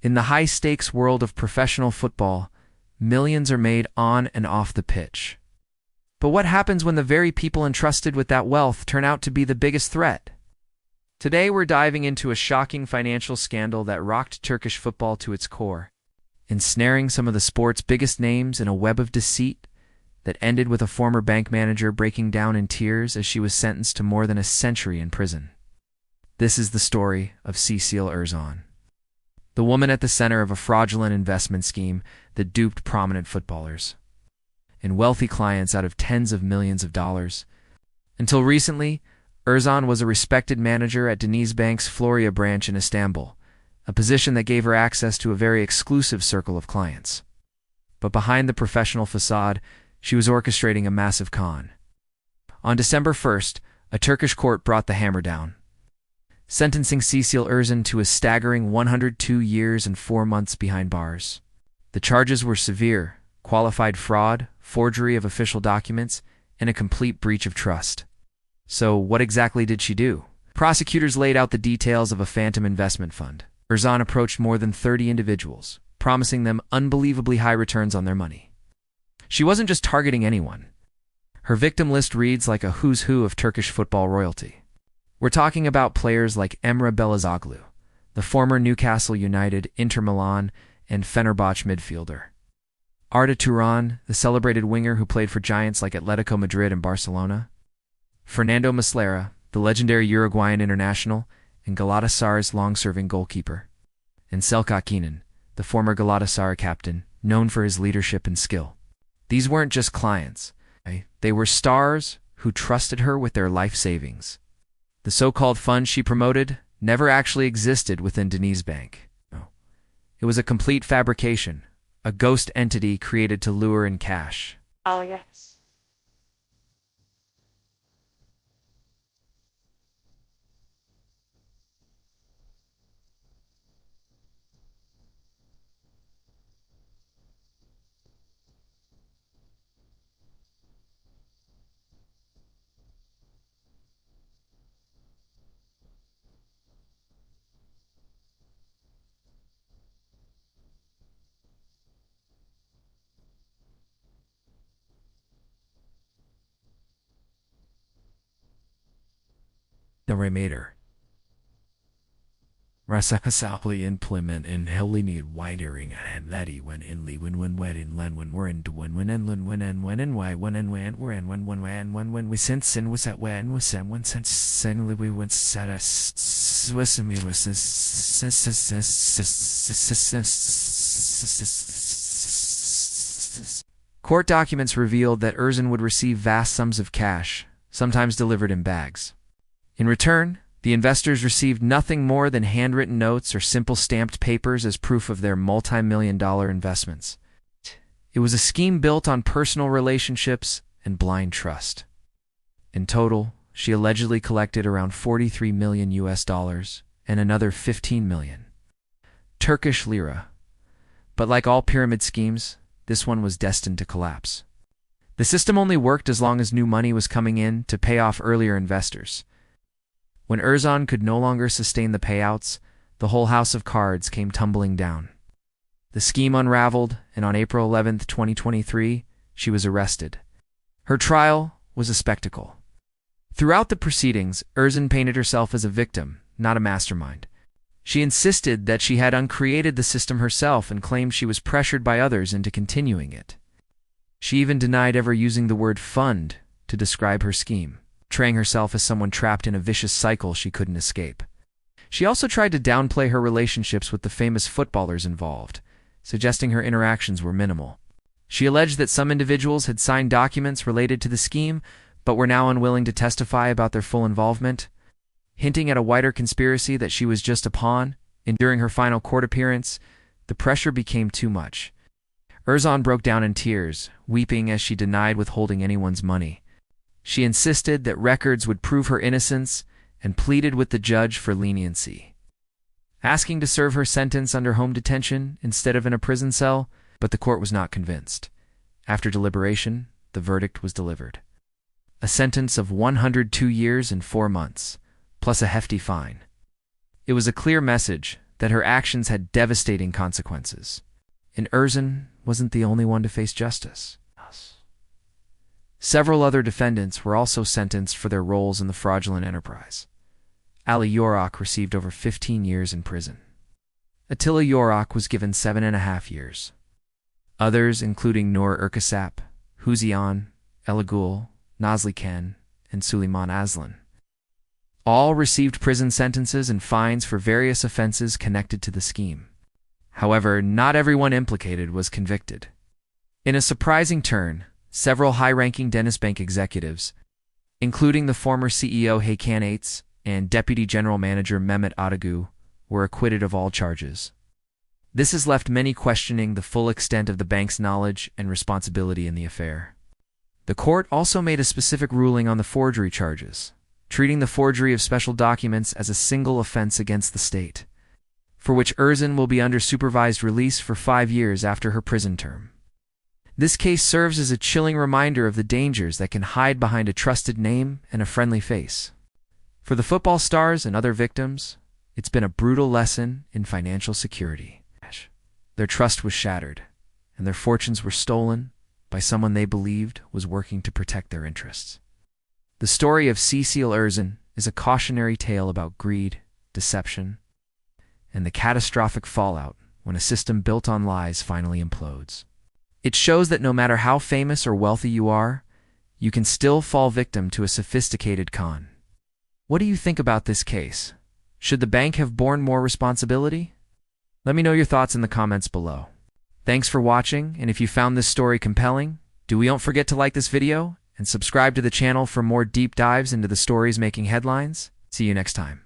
In the high-stakes world of professional football, millions are made on and off the pitch. But what happens when the very people entrusted with that wealth turn out to be the biggest threat? Today we're diving into a shocking financial scandal that rocked Turkish football to its core, ensnaring some of the sport's biggest names in a web of deceit that ended with a former bank manager breaking down in tears as she was sentenced to more than a century in prison. This is the story of Secil Erzan, the woman at the center of a fraudulent investment scheme that duped prominent footballers and wealthy clients out of tens of millions of dollars. Until recently, Erzan was a respected manager at Denizbank's Florya branch in Istanbul, a position that gave her access to a very exclusive circle of clients. But behind the professional facade, she was orchestrating a massive con. On December 1st, a Turkish court brought the hammer down, sentencing Secil Erzan to a staggering 102 years and 4 months behind bars. The charges were severe: qualified fraud, forgery of official documents, and a complete breach of trust. So what exactly did she do? Prosecutors laid out the details of a phantom investment fund. Erzan approached more than 30 individuals, promising them unbelievably high returns on their money. She wasn't just targeting anyone. Her victim list reads like a who's who of Turkish football royalty. We're talking about players like Emre Belozoglu, the former Newcastle United, Inter Milan, and Fenerbahce midfielder; Arda Turan, the celebrated winger who played for giants like Atletico Madrid and Barcelona; Fernando Muslera, the legendary Uruguayan international and Galatasaray's long-serving goalkeeper; and Selcuk Inan, the former Galatasaray captain, known for his leadership and skill. These weren't just clients. They were stars who trusted her with their life savings. The so-called fund she promoted never actually existed within Denizbank. No. It was a complete fabrication, a ghost entity created to lure in cash. Oh, yes. The remainder. Rasasapli implement in heli need widening and letty when inly when wedding len when we're in when and why when and when we sense and was at when was and when sense suddenly we went set us swissimi was Court documents revealed that Erzan would receive vast sums of cash, sometimes delivered in bags. In return, the investors received nothing more than handwritten notes or simple stamped papers as proof of their multi-million-dollar investments. It was a scheme built on personal relationships and blind trust. In total, she allegedly collected around $43 million and another 15 million Turkish Lira. But like all pyramid schemes, this one was destined to collapse. The system only worked as long as new money was coming in to pay off earlier investors. When Erzan could no longer sustain the payouts, the whole house of cards came tumbling down. The scheme unraveled, and on April 11, 2023, she was arrested. Her trial was a spectacle. Throughout the proceedings, Erzan painted herself as a victim, not a mastermind. She insisted that she had uncreated the system herself and claimed she was pressured by others into continuing it. She even denied ever using the word fund to describe her scheme, portraying herself as someone trapped in a vicious cycle she couldn't escape. She also tried to downplay her relationships with the famous footballers involved, suggesting her interactions were minimal. She alleged that some individuals had signed documents related to the scheme, but were now unwilling to testify about their full involvement, hinting at a wider conspiracy that she was just a pawn. And during her final court appearance, the pressure became too much. Erzan broke down in tears, weeping as she denied withholding anyone's money. She insisted that records would prove her innocence and pleaded with the judge for leniency, asking to serve her sentence under home detention instead of in a prison cell, but the court was not convinced. After deliberation, the verdict was delivered: a sentence of 102 years and 4 months, plus a hefty fine. It was a clear message that her actions had devastating consequences. And Erzan wasn't the only one to face justice. Several other defendants were also sentenced for their roles in the fraudulent enterprise. Ali Yorak received over 15 years in prison. Attila Yorak was given 7.5 years. Others, including Nur Erkasap, Huzian, Elagul, Nazli Ken, and Suleiman Aslan, all received prison sentences and fines for various offenses connected to the scheme. However, not everyone implicated was convicted. In a surprising turn, several high-ranking Denizbank executives, including the former CEO Hakan Ates and Deputy General Manager Mehmet Atagu, were acquitted of all charges. This has left many questioning the full extent of the bank's knowledge and responsibility in the affair. The court also made a specific ruling on the forgery charges, treating the forgery of special documents as a single offense against the state, for which Erzan will be under supervised release for 5 years after her prison term. This case serves as a chilling reminder of the dangers that can hide behind a trusted name and a friendly face. For the football stars and other victims, it's been a brutal lesson in financial security. Their trust was shattered, and their fortunes were stolen by someone they believed was working to protect their interests. The story of Secil Erzan is a cautionary tale about greed, deception, and the catastrophic fallout when a system built on lies finally implodes. It shows that no matter how famous or wealthy you are, you can still fall victim to a sophisticated con. What do you think about this case? Should the bank have borne more responsibility? Let me know your thoughts in the comments below. Thanks for watching, and if you found this story compelling, don't forget to like this video and subscribe to the channel for more deep dives into the stories making headlines. See you next time.